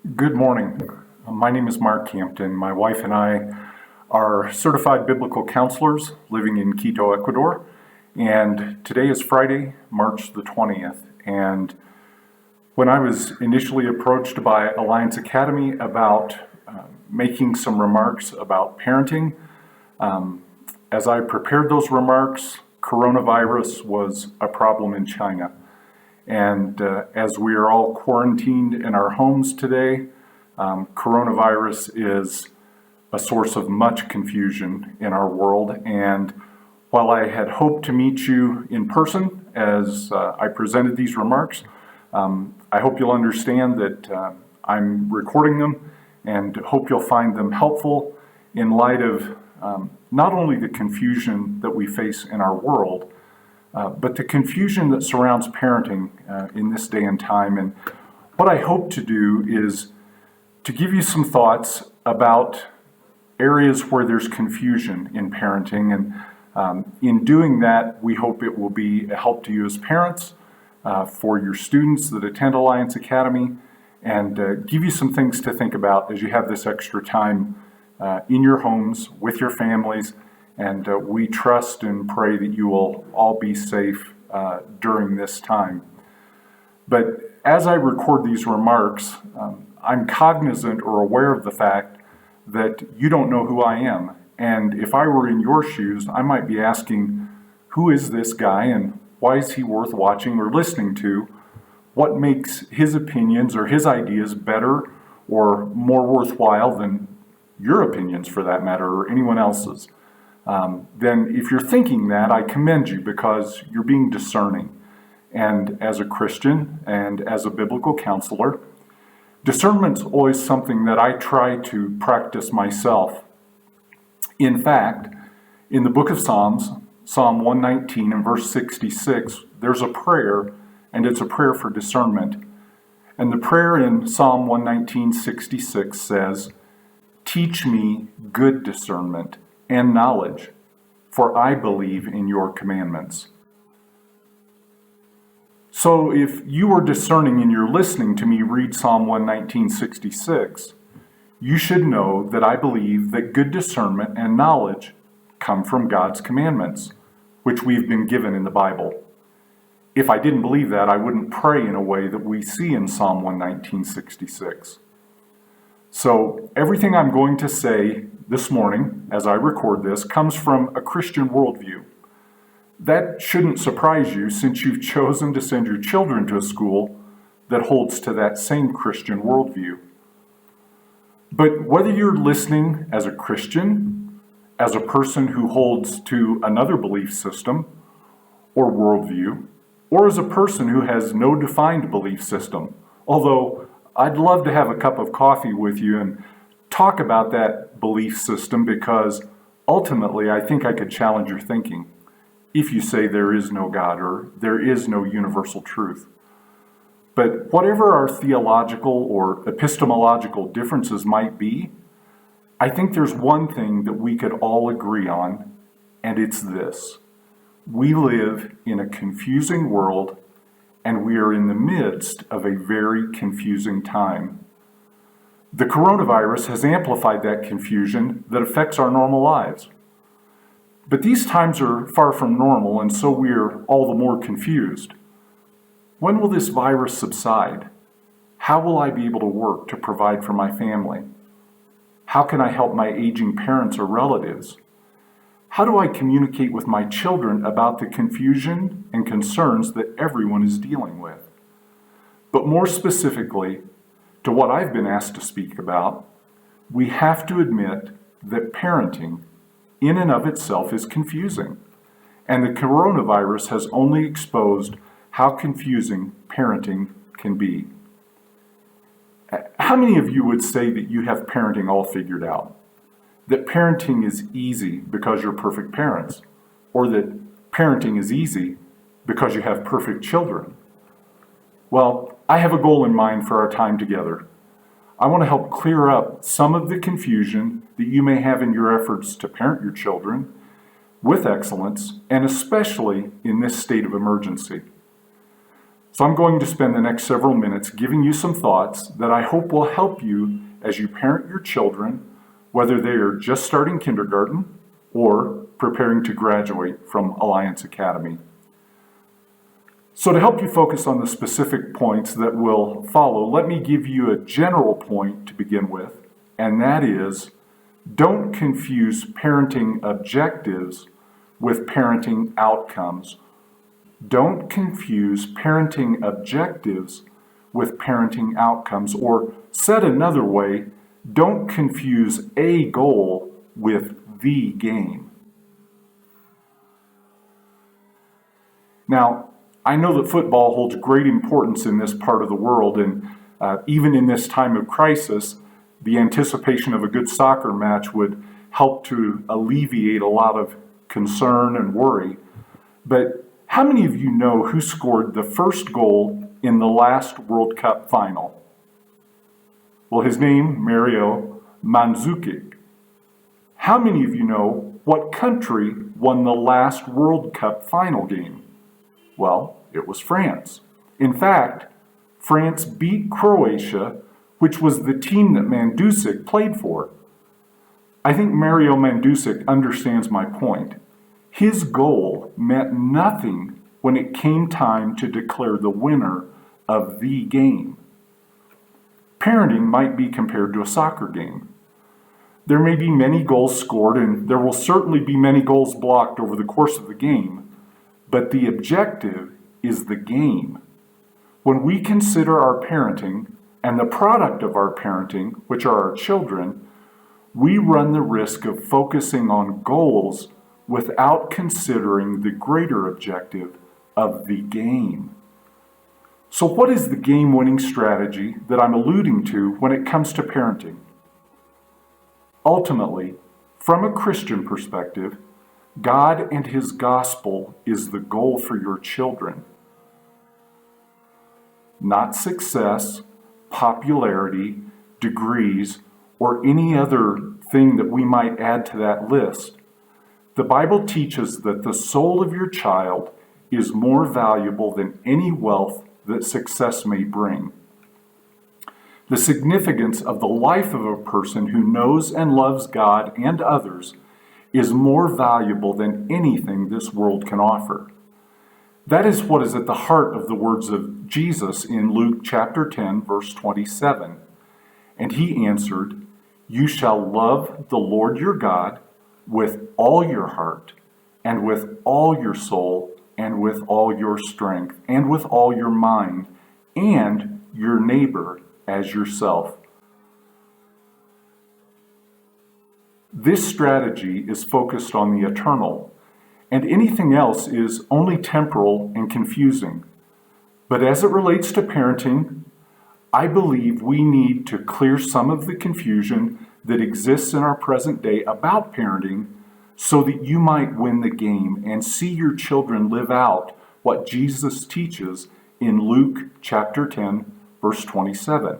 Good morning. My name is Mark Hampton. My wife and I are certified biblical counselors living in Quito, Ecuador. And today is Friday, March the 20th. And when I was initially approached by Alliance Academy about making some remarks about parenting, as I prepared those remarks, coronavirus was a problem in China. And as we are all quarantined in our homes today, coronavirus is a source of much confusion in our world. And while I had hoped to meet you in person as I presented these remarks, I hope you'll understand that I'm recording them and hope you'll find them helpful in light of not only the confusion that we face in our world, but the confusion that surrounds parenting in this day and time. And what I hope to do is to give you some thoughts about areas where there's confusion in parenting. And in doing that, we hope it will be a help to you as parents, for your students that attend Alliance Academy, and give you some things to think about as you have this extra time in your homes with your families. And we trust and pray that you will all be safe during this time. But as I record these remarks, I'm cognizant or aware of the fact that you don't know who I am. And if I were in your shoes, I might be asking, who is this guy and why is he worth watching or listening to? What makes his opinions or his ideas better or more worthwhile than your opinions, for that matter, or anyone else's? Then if you're thinking that, I commend you because you're being discerning. And as a Christian and as a biblical counselor, discernment's always something that I try to practice myself. In fact, in the book of Psalms, Psalm 119 and verse 66, there's a prayer, and it's a prayer for discernment. And the prayer in Psalm 119:66 says, "Teach me good discernment and knowledge, for I believe in your commandments." So if you are discerning and you're listening to me read Psalm 119:66, you should know that I believe that good discernment and knowledge come from God's commandments, which we've been given in the Bible. If I didn't believe that, I wouldn't pray in a way that we see in Psalm 119:66. So everything I'm going to say this morning, as I record this, comes from a Christian worldview. That shouldn't surprise you since you've chosen to send your children to a school that holds to that same Christian worldview. But whether you're listening as a Christian, as a person who holds to another belief system or worldview, or as a person who has no defined belief system, although I'd love to have a cup of coffee with you and talk about that belief system, because ultimately I think I could challenge your thinking if you say there is no God or there is no universal truth. But whatever our theological or epistemological differences might be, I think there's one thing that we could all agree on, and it's this. We live in a confusing world, and we are in the midst of a very confusing time. The coronavirus has amplified that confusion that affects our normal lives. But these times are far from normal, and so we're all the more confused. When will this virus subside? How will I be able to work to provide for my family? How can I help my aging parents or relatives? How do I communicate with my children about the confusion and concerns that everyone is dealing with? But more specifically, to what I've been asked to speak about, we have to admit that parenting in and of itself is confusing, and the coronavirus has only exposed how confusing parenting can be. How many of you would say that you have parenting all figured out? That parenting is easy because you're perfect parents, or that parenting is easy because you have perfect children? Well, I have a goal in mind for our time together. I want to help clear up some of the confusion that you may have in your efforts to parent your children with excellence, and especially in this state of emergency. So I'm going to spend the next several minutes giving you some thoughts that I hope will help you as you parent your children, whether they are just starting kindergarten or preparing to graduate from Alliance Academy. So to help you focus on the specific points that will follow, let me give you a general point to begin with, and that is, don't confuse parenting objectives with parenting outcomes. Don't confuse parenting objectives with parenting outcomes, or said another way, don't confuse a goal with the game. Now, I know that football holds great importance in this part of the world, and even in this time of crisis, the anticipation of a good soccer match would help to alleviate a lot of concern and worry. But how many of you know who scored the first goal in the last World Cup final? Well, his name, Mario Mandzukic. How many of you know what country won the last World Cup final game? Well, it was France. In fact, France beat Croatia, which was the team that Mandzukic played for. I think Mario Mandzukic understands my point. His goal meant nothing when it came time to declare the winner of the game. Parenting might be compared to a soccer game. There may be many goals scored, and there will certainly be many goals blocked over the course of the game, but the objective is the game. When we consider our parenting and the product of our parenting, which are our children, we run the risk of focusing on goals without considering the greater objective of the game. So what is the game-winning strategy that I'm alluding to when it comes to parenting? Ultimately, from a Christian perspective, God and His gospel is the goal for your children. Not success, popularity, degrees, or any other thing that we might add to that list. The Bible teaches that the soul of your child is more valuable than any wealth that success may bring. The significance of the life of a person who knows and loves God and others is more valuable than anything this world can offer. That is what is at the heart of the words of Jesus in Luke chapter 10, verse 27. And He answered, "You shall love the Lord your God with all your heart, and with all your soul, and with all your strength, and with all your mind, and your neighbor as yourself." This strategy is focused on the eternal, and anything else is only temporal and confusing. But as it relates to parenting, I believe we need to clear some of the confusion that exists in our present day about parenting so that you might win the game and see your children live out what Jesus teaches in Luke chapter 10, verse 27.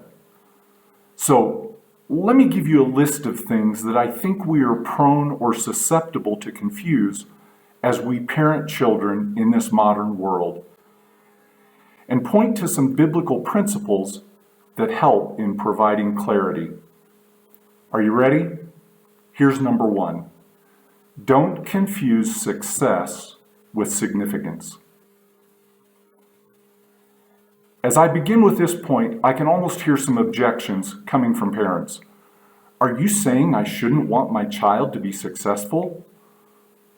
So, let me give you a list of things that I think we are prone or susceptible to confuse as we parent children in this modern world, and point to some biblical principles that help in providing clarity. Are you ready? Here's number one. Don't confuse success with significance. As I begin with this point, I can almost hear some objections coming from parents. Are you saying I shouldn't want my child to be successful?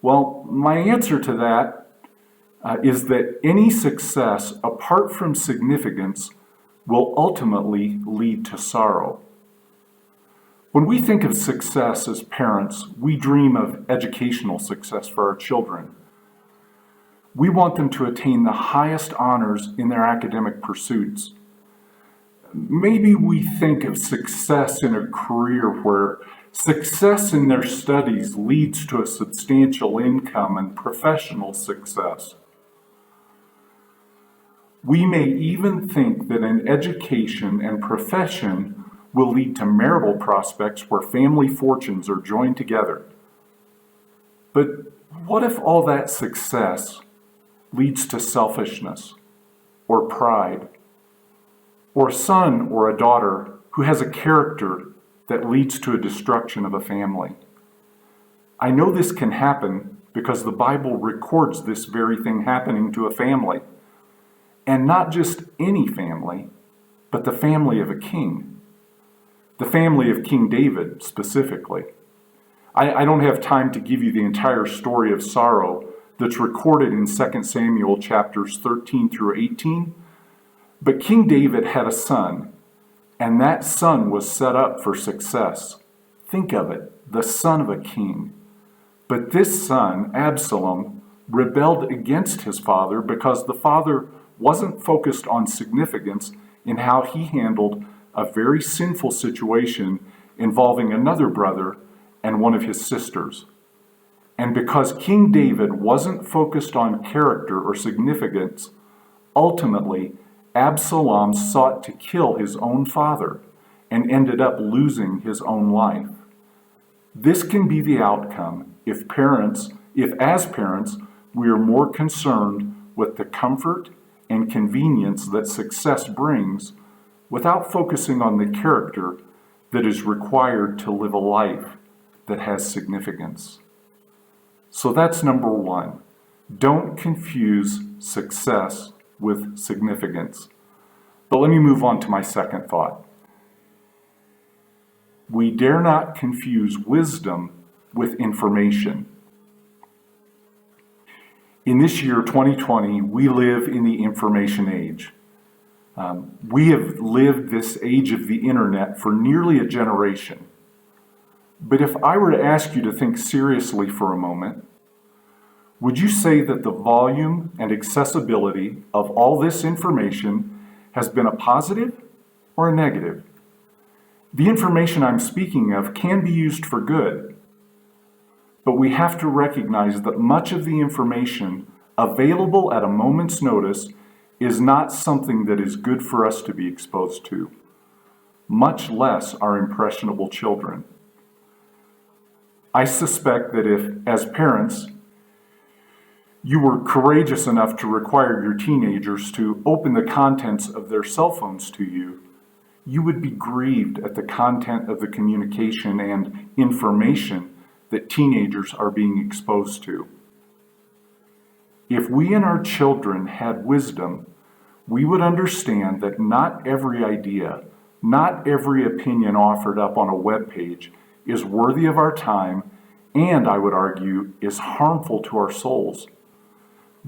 Well, my answer to that is that any success apart from significance will ultimately lead to sorrow. When we think of success as parents, we dream of educational success for our children. We want them to attain the highest honors in their academic pursuits. Maybe we think of success in a career where success in their studies leads to a substantial income and professional success. We may even think that an education and profession will lead to marital prospects where family fortunes are joined together. But what if all that success leads to selfishness, or pride, or a son or a daughter who has a character that leads to a destruction of a family. I know this can happen because the Bible records this very thing happening to a family, and not just any family, but the family of a king, the family of King David specifically. I don't have time to give you the entire story of sorrow that's recorded in 2 Samuel chapters 13 through 18, but King David had a son, and that son was set up for success. Think of it, the son of a king. But this son, Absalom, rebelled against his father because the father wasn't focused on significance in how he handled a very sinful situation involving another brother and one of his sisters. And because King David wasn't focused on character or significance, ultimately, Absalom sought to kill his own father and ended up losing his own life. This can be the outcome if as parents, we are more concerned with the comfort and convenience that success brings without focusing on the character that is required to live a life that has significance. So that's number one. Don't confuse success with significance. But let me move on to my second thought. We dare not confuse wisdom with information. In this year, 2020, we live in the information age. We have lived this age of the internet for nearly a generation. But if I were to ask you to think seriously for a moment, would you say that the volume and accessibility of all this information has been a positive or a negative? The information I'm speaking of can be used for good, but we have to recognize that much of the information available at a moment's notice is not something that is good for us to be exposed to, much less our impressionable children. I suspect that if, as parents, you were courageous enough to require your teenagers to open the contents of their cell phones to you, you would be grieved at the content of the communication and information that teenagers are being exposed to. If we and our children had wisdom, we would understand that not every idea, not every opinion offered up on a web page is worthy of our time, and I would argue, is harmful to our souls.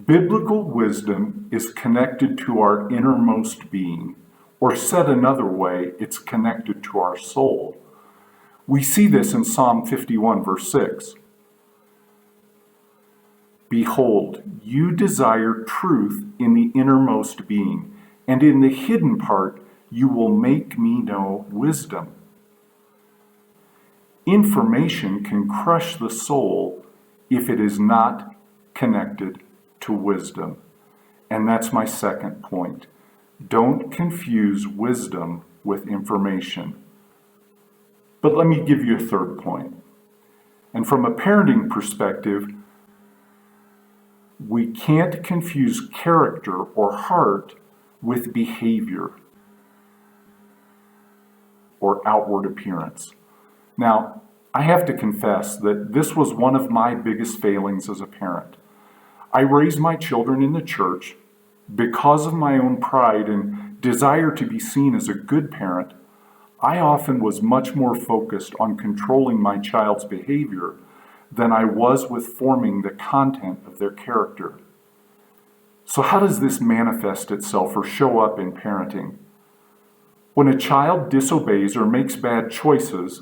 Biblical wisdom is connected to our innermost being, or said another way, it's connected to our soul. We see this in Psalm 51, verse 6. Behold, you desire truth in the innermost being, and in the hidden part you will make me know wisdom. Information can crush the soul if it is not connected to wisdom. And that's my second point. Don't confuse wisdom with information. But let me give you a third point. And from a parenting perspective, we can't confuse character or heart with behavior or outward appearance. Now, I have to confess that this was one of my biggest failings as a parent. I raised my children in the church because of my own pride and desire to be seen as a good parent. I often was much more focused on controlling my child's behavior than I was with forming the content of their character. So how does this manifest itself or show up in parenting? When a child disobeys or makes bad choices,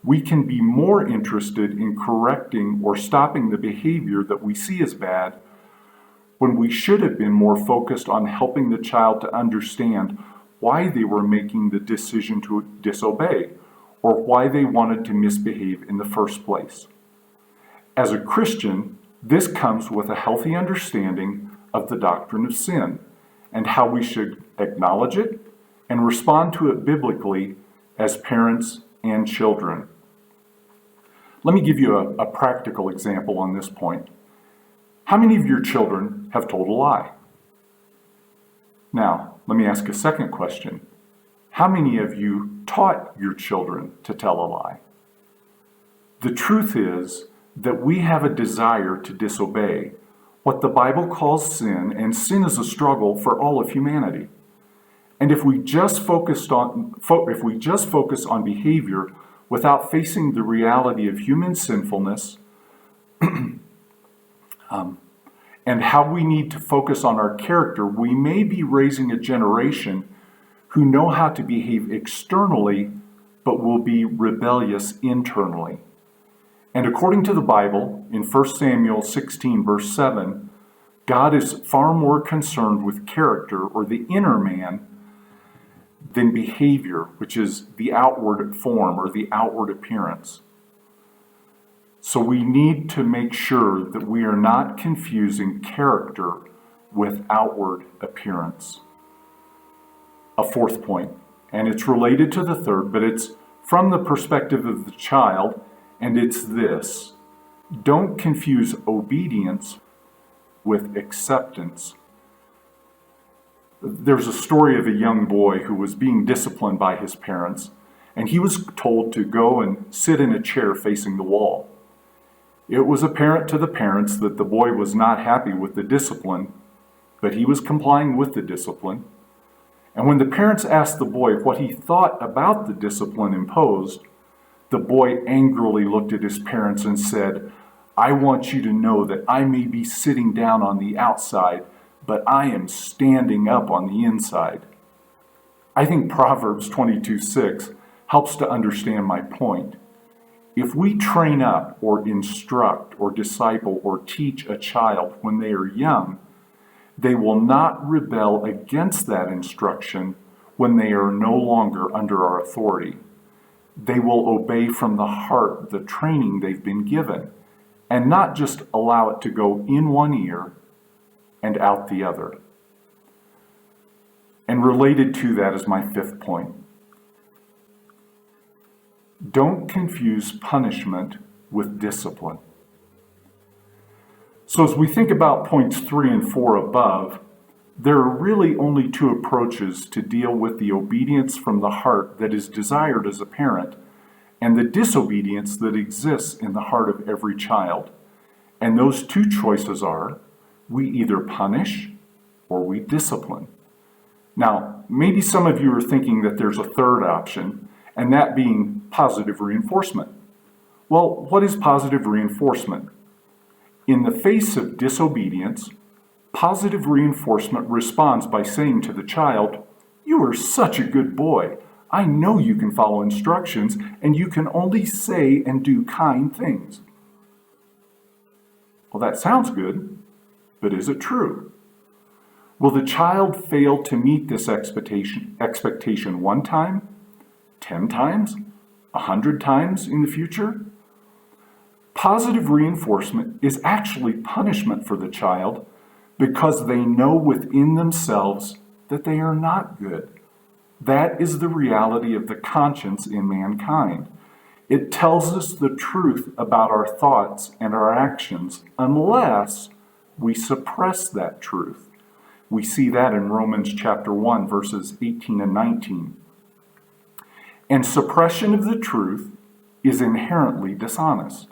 we can be more interested in correcting or stopping the behavior that we see as bad when we should have been more focused on helping the child to understand why they were making the decision to disobey or why they wanted to misbehave in the first place. As a Christian, this comes with a healthy understanding of the doctrine of sin and how we should acknowledge it and respond to it biblically as parents and children. Let me give you a practical example on this point. How many of your children have told a lie? Now, let me ask a second question. How many of you taught your children to tell a lie? The truth is that we have a desire to disobey what the Bible calls sin, and sin is a struggle for all of humanity. And if we just focus on behavior without facing the reality of human sinfulness, and how we need to focus on our character, we may be raising a generation who know how to behave externally, but will be rebellious internally. And according to the Bible, in 1 Samuel 16, verse 7, God is far more concerned with character, or the inner man, than behavior, which is the outward form or the outward appearance. So we need to make sure that we are not confusing character with outward appearance. A fourth point, and it's related to the third, but it's from the perspective of the child, and it's this: don't confuse obedience with acceptance. There's a story of a young boy who was being disciplined by his parents, and he was told to go and sit in a chair facing the wall. It was apparent to the parents that the boy was not happy with the discipline, but he was complying with the discipline. And when the parents asked the boy what he thought about the discipline imposed, the boy angrily looked at his parents and said, "I want you to know that I may be sitting down on the outside, but I am standing up on the inside." I think Proverbs 22:6 helps to understand my point. If we train up or instruct or disciple or teach a child when they are young, they will not rebel against that instruction when they are no longer under our authority. They will obey from the heart the training they've been given, and not just allow it to go in one ear and out the other. And related to that is my fifth point. Don't confuse punishment with discipline. So as we think about points 3 and 4 above, there are really only two approaches to deal with the obedience from the heart that is desired as a parent, and the disobedience that exists in the heart of every child. And those two choices are, we either punish or we discipline. Now, maybe some of you are thinking that there's a third option, and that being positive reinforcement. Well, what is positive reinforcement? In the face of disobedience, positive reinforcement responds by saying to the child, "You are such a good boy. I know you can follow instructions, and you can only say and do kind things." Well, that sounds good, but is it true? Will the child fail to meet this expectation one time, 10 times, 100 times in the future? Positive reinforcement is actually punishment for the child because they know within themselves that they are not good. That is the reality of the conscience in mankind. It tells us the truth about our thoughts and our actions unless we suppress that truth. We see that in Romans chapter 1, verses 18 and 19. And suppression of the truth is inherently dishonest.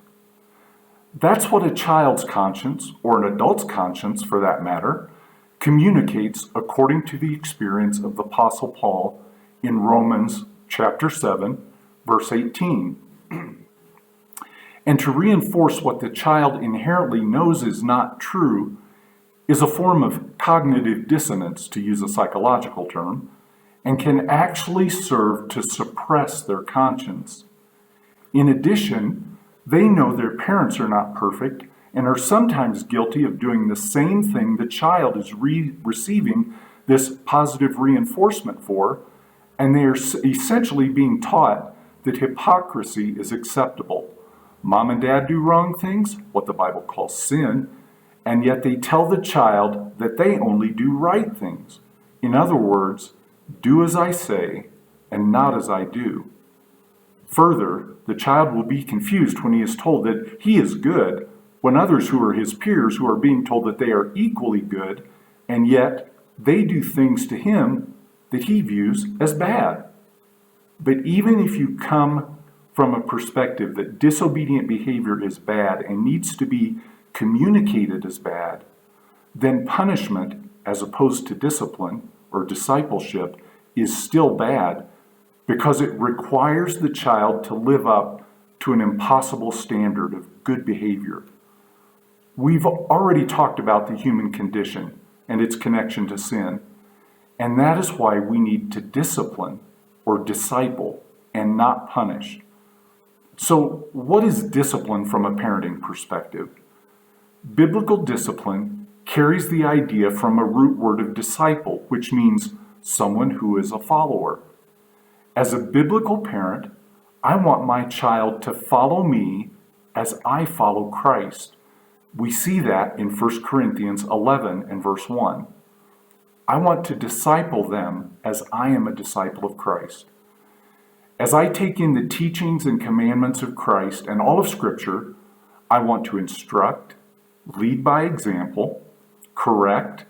That's what a child's conscience, or an adult's conscience for that matter, communicates according to the experience of the Apostle Paul in Romans chapter 7, verse 18. And to reinforce what the child inherently knows is not true is a form of cognitive dissonance, to use a psychological term, and can actually serve to suppress their conscience. In addition, they know their parents are not perfect and are sometimes guilty of doing the same thing the child is receiving this positive reinforcement for, and they are essentially being taught that hypocrisy is acceptable. Mom and dad do wrong things, what the Bible calls sin, and yet they tell the child that they only do right things. In other words, do as I say and not as I do. Further, the child will be confused when he is told that he is good, when others who are his peers who are being told that they are equally good, and yet they do things to him that he views as bad. But even if you come from a perspective that disobedient behavior is bad and needs to be communicated as bad, then punishment, as opposed to discipline or discipleship, is still bad because it requires the child to live up to an impossible standard of good behavior. We've already talked about the human condition and its connection to sin, and that is why we need to discipline or disciple and not punish. So, what is discipline from a parenting perspective? Biblical discipline carries the idea from a root word of disciple, which means someone who is a follower. As a biblical parent, I want my child to follow me as I follow Christ. We see that in 1 Corinthians 11 and verse 1. I want to disciple them as I am a disciple of Christ. As I take in the teachings and commandments of Christ and all of Scripture, I want to instruct, lead by example, correct,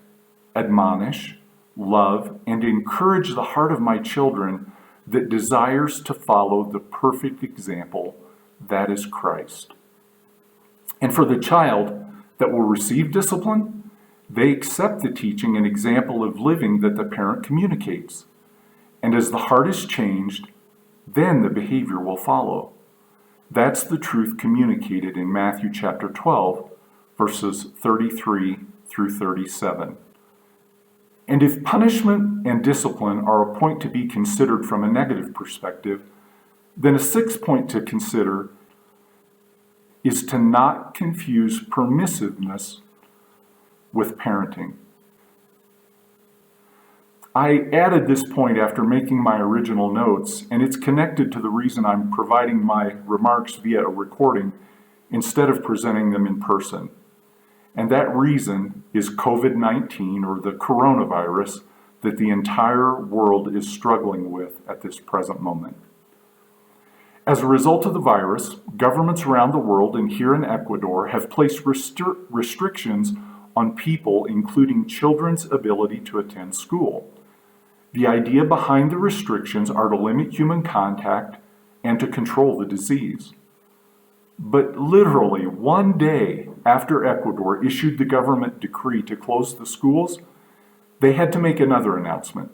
admonish, love, and encourage the heart of my children that desires to follow the perfect example that is Christ. And for the child that will receive discipline, they accept the teaching and example of living that the parent communicates. And as the heart is changed, then the behavior will follow. That's the truth communicated in Matthew chapter 12, verses 33 through 37. And if punishment and discipline are a point to be considered from a negative perspective, then a sixth point to consider is to not confuse permissiveness with parenting. I added this point after making my original notes, and it's connected to the reason I'm providing my remarks via a recording instead of presenting them in person. And that reason is COVID-19, or the coronavirus, that the entire world is struggling with at this present moment. As a result of the virus, governments around the world and here in Ecuador have placed restrictions on people, including children's ability to attend school. The idea behind the restrictions are to limit human contact and to control the disease. But literally one day after Ecuador issued the government decree to close the schools, they had to make another announcement.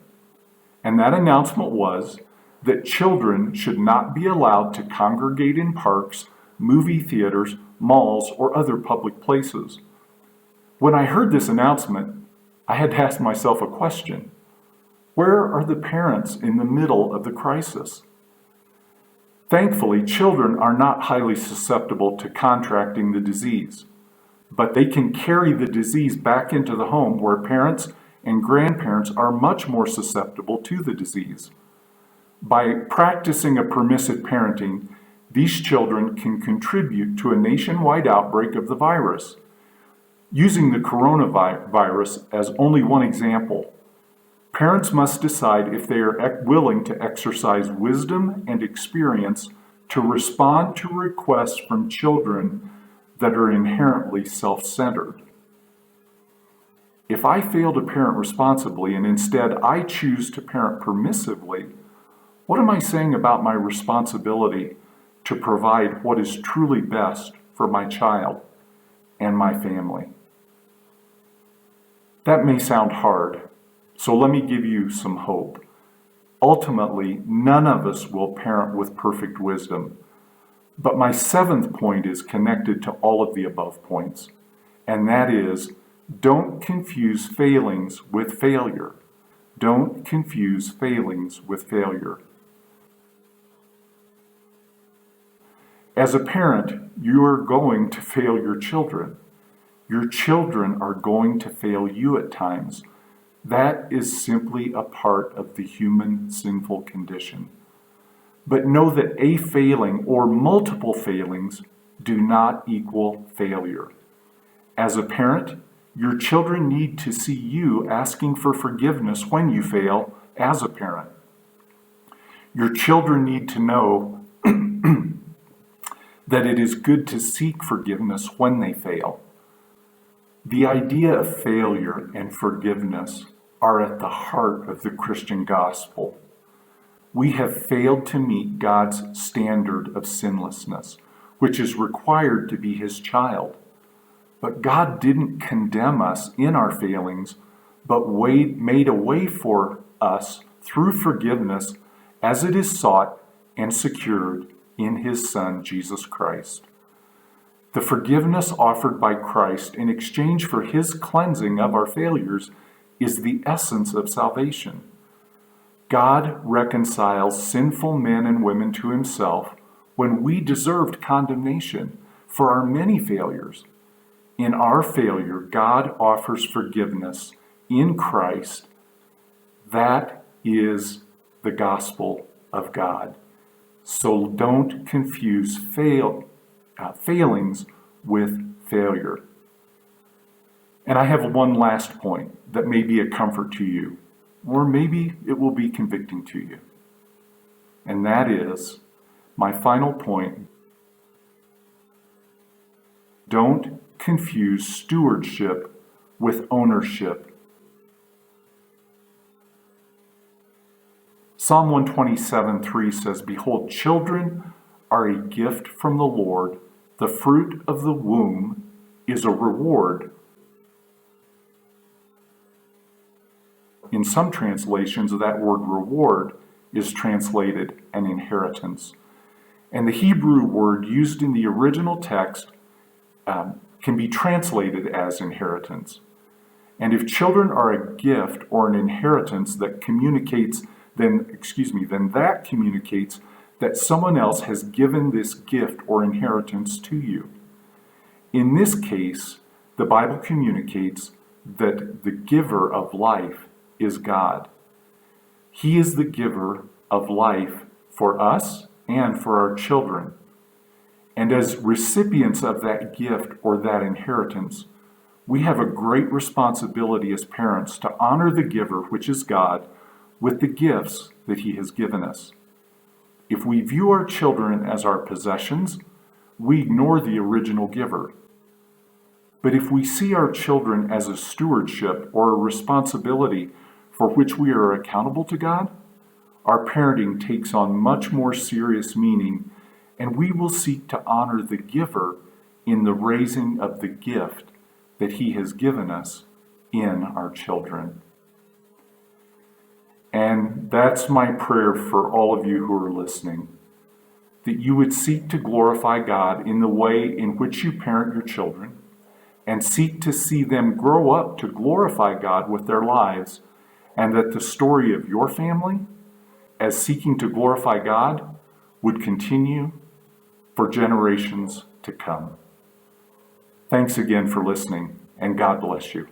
And that announcement was that children should not be allowed to congregate in parks, movie theaters, malls, or other public places. When I heard this announcement, I had to ask myself a question. Where are the parents in the middle of the crisis? Thankfully, children are not highly susceptible to contracting the disease, but they can carry the disease back into the home where parents and grandparents are much more susceptible to the disease. By practicing a permissive parenting, these children can contribute to a nationwide outbreak of the virus. Using the coronavirus as only one example, parents must decide if they are willing to exercise wisdom and experience to respond to requests from children that are inherently self-centered. If I fail to parent responsibly and instead I choose to parent permissively, what am I saying about my responsibility to provide what is truly best for my child and my family? That may sound hard, so let me give you some hope. Ultimately, none of us will parent with perfect wisdom. But my seventh point is connected to all of the above points, and that is, don't confuse failings with failure. Don't confuse failings with failure. As a parent, you are going to fail your children. Your children are going to fail you at times. That is simply a part of the human sinful condition. But know that a failing or multiple failings do not equal failure. As a parent, your children need to see you asking for forgiveness when you fail as a parent. Your children need to know that it is good to seek forgiveness when they fail. The idea of failure and forgiveness are at the heart of the Christian gospel. We have failed to meet God's standard of sinlessness, which is required to be his child. But God didn't condemn us in our failings, but made a way for us through forgiveness as it is sought and secured in his Son, Jesus Christ. The forgiveness offered by Christ in exchange for his cleansing of our failures is the essence of salvation. God reconciles sinful men and women to himself when we deserved condemnation for our many failures. In our failure, God offers forgiveness in Christ. That is the gospel of God. So don't confuse failings with failure. And I have one last point that may be a comfort to you, or maybe it will be convicting to you. And that is my final point. Don't confuse stewardship with ownership. Psalm 127:3 says, "Behold, children are a gift from the Lord. The fruit of the womb is a reward." In some translations, that word reward is translated an inheritance. And the Hebrew word used in the original text can be translated as inheritance. And if children are a gift or an inheritance that communicates, then that communicates that someone else has given this gift or inheritance to you. In this case, the Bible communicates that the giver of life is God. He is the giver of life for us and for our children. And as recipients of that gift or that inheritance, we have a great responsibility as parents to honor the giver, which is God, with the gifts that he has given us. If we view our children as our possessions, we ignore the original giver. But if we see our children as a stewardship or a responsibility for which we are accountable to God, our parenting takes on much more serious meaning, and we will seek to honor the giver in the raising of the gift that he has given us in our children. And that's my prayer for all of you who are listening, that you would seek to glorify God in the way in which you parent your children, and seek to see them grow up to glorify God with their lives, and that the story of your family, as seeking to glorify God, would continue for generations to come. Thanks again for listening, and God bless you.